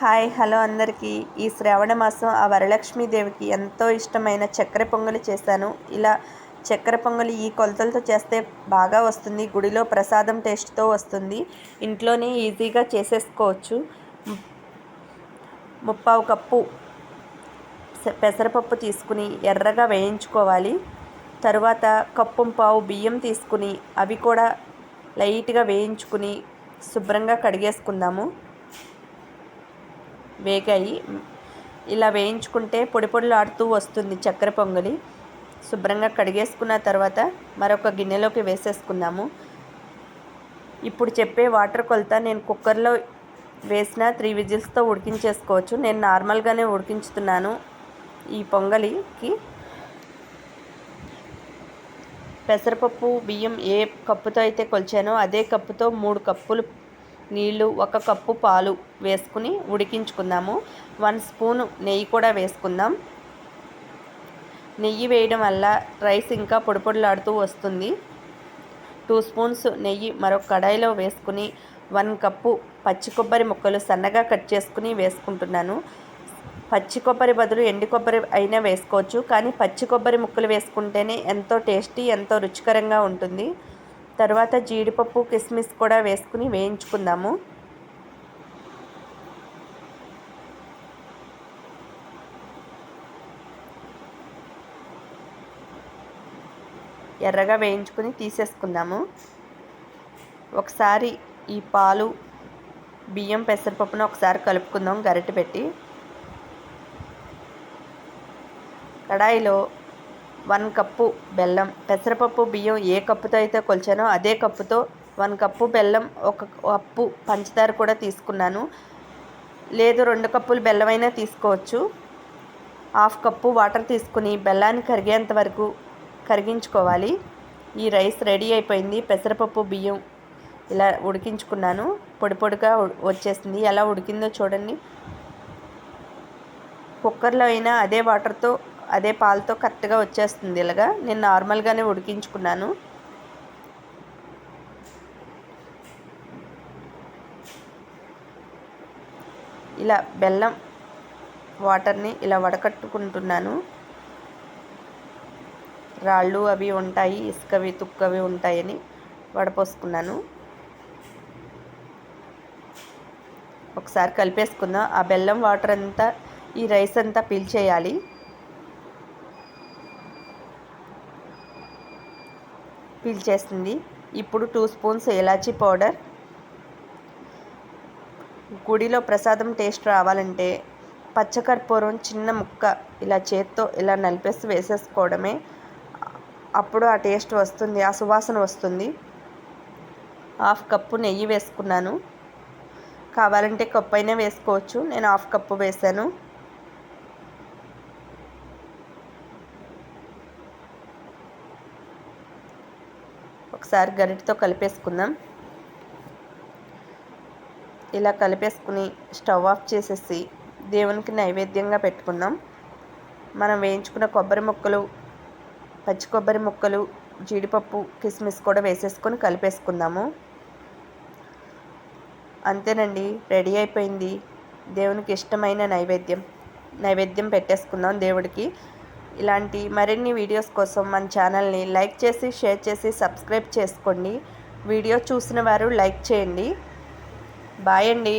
Hi hello అందరికీ. ఈ శ్రావణ మాసం ఆ వరలక్ష్మీదేవికి ఎంతో ఇష్టమైన చక్కెర పొంగలి చేశాను. ఇలా చక్కెర పొంగలి ఈ కొలతలతో చేస్తే బాగా వస్తుంది. గుడిలో ప్రసాదం టేస్ట్తో వస్తుంది. ఇంట్లోనే ఈజీగా చేసేసుకోవచ్చు. 3/4 కప్పు పెసరపప్పు తీసుకుని ఎర్రగా వేయించుకోవాలి. తరువాత 1.5 కప్పు బియ్యం తీసుకుని అవి కూడా లైట్గా వేయించుకుని శుభ్రంగా కడిగేసుకుందాము. వేగాయి. ఇలా వేయించుకుంటే పొడి పొడిలాడుతూ వస్తుంది చక్కెర పొంగలి. శుభ్రంగా కడిగేసుకున్న తర్వాత మరొక గిన్నెలోకి వేసేసుకుందాము. ఇప్పుడు చెప్పే వాటర్ కొలత నేను కుక్కర్లో వేసిన 3 విజిల్స్తో ఉడికించేసుకోవచ్చు. నేను నార్మల్గానే ఉడికించుతున్నాను. ఈ పొంగలికి పెసరపప్పు బియ్యం ఏ కప్పుతో అయితే కొలిచానో అదే కప్పుతో 3 కప్పులు నీళ్ళు, 1 కప్పు పాలు వేసుకుని ఉడికించుకుందాము. 1 స్పూను నెయ్యి కూడా వేసుకుందాం. నెయ్యి వేయడం వల్ల రైస్ ఇంకా పొడి పొడిలాడుతూ వస్తుంది. 2 స్పూన్స్ నెయ్యి మరొక కడాయిలో వేసుకుని 1 కప్పు పచ్చి కొబ్బరి ముక్కలు సన్నగా కట్ చేసుకుని వేసుకుంటున్నాను. పచ్చి కొబ్బరి బదులు ఎండు కొబ్బరి అయినా వేసుకోవచ్చు, కానీ పచ్చి కొబ్బరి ముక్కలు వేసుకుంటేనే ఎంతో టేస్టీ, ఎంతో రుచికరంగా ఉంటుంది. తర్వాత జీడిపప్పు, కిస్మిస్ కూడా వేసుకుని వేయించుకుందాము. ఎర్రగా వేయించుకుని తీసేసుకుందాము. ఒకసారి ఈ పాలు, బియ్యం, పెసరపప్పును ఒకసారి కలుపుకుందాం గరిటె పెట్టి. కడాయిలో 1 కప్పు బెల్లం, పెసరపప్పు బియ్యం ఏ కప్పుతో అయితే కొలిచానో అదే కప్పుతో 1 కప్పు బెల్లం, 1 కప్పు పంచదార కూడా తీసుకున్నాను. లేదు 2 కప్పులు బెల్లమైనా తీసుకోవచ్చు. 1/2 కప్పు వాటర్ తీసుకుని బెల్లాన్ని కరిగేంత వరకు కరిగించుకోవాలి. ఈ రైస్ రెడీ అయిపోయింది. పెసరపప్పు బియ్యం ఇలా ఉడికించుకున్నాను. పొడి పొడిగా వచ్చేసింది. ఎలా ఉడికిందో చూడండి. కుక్కర్లో అయినా అదే వాటర్తో, అదే పాలతో కరెక్ట్గా వచ్చేస్తుంది. ఇలాగా నేను నార్మల్గానే ఉడికించుకున్నాను. ఇలా బెల్లం వాటర్ని ఇలా వడకట్టుకుంటున్నాను. రాళ్ళు అవి ఉంటాయి, ఇసుకవి తుక్కవి ఉంటాయని వడపోసుకున్నాను. ఒకసారి కలిపేసుకుందాం. ఆ బెల్లం వాటర్ అంతా ఈ రైస్ అంతా పీల్చేయాలి. పీల్చేస్తుంది. ఇప్పుడు 2 స్పూన్స్ ఇలాచీ పౌడర్. గుడిలో ప్రసాదం టేస్ట్ రావాలంటే పచ్చకర్పూరం చిన్న ముక్క ఇలా చేత్తో ఇలా నలిపేసి వేసేసుకోవడమే. అప్పుడు ఆ టేస్ట్ వస్తుంది, ఆ సువాసన వస్తుంది. 1/2 కప్పు నెయ్యి వేసుకున్నాను. కావాలంటే కప్పు అయినా వేసుకోవచ్చు. నేను 1/2 కప్పు వేసాను. ఒకసారి గరిటెతో కలిపేసుకుందాం. ఇలా కలిపేసుకుని స్టవ్ ఆఫ్ చేసేసి దేవునికి నైవేద్యంగా పెట్టుకుందాం. మనం వేయించుకున్న కొబ్బరి ముక్కలు, పచ్చి కొబ్బరి ముక్కలు, జీడిపప్పు, కిస్మిస్ కూడా వేసేసుకొని కలిపేసుకుందాము. అంతేనండి, రెడీ అయిపోయింది. దేవునికి ఇష్టమైన నైవేద్యం పెట్టేసుకుందాం దేవుడికి. ఇలాంటి మరిన్ని వీడియోస్ కోసం మన ఛానల్ని లైక్ చేసి, షేర్ చేసి, సబ్స్క్రైబ్ చేసుకోండి. వీడియో చూసిన వారు లైక్ చేయండి. బాయ్ అండి.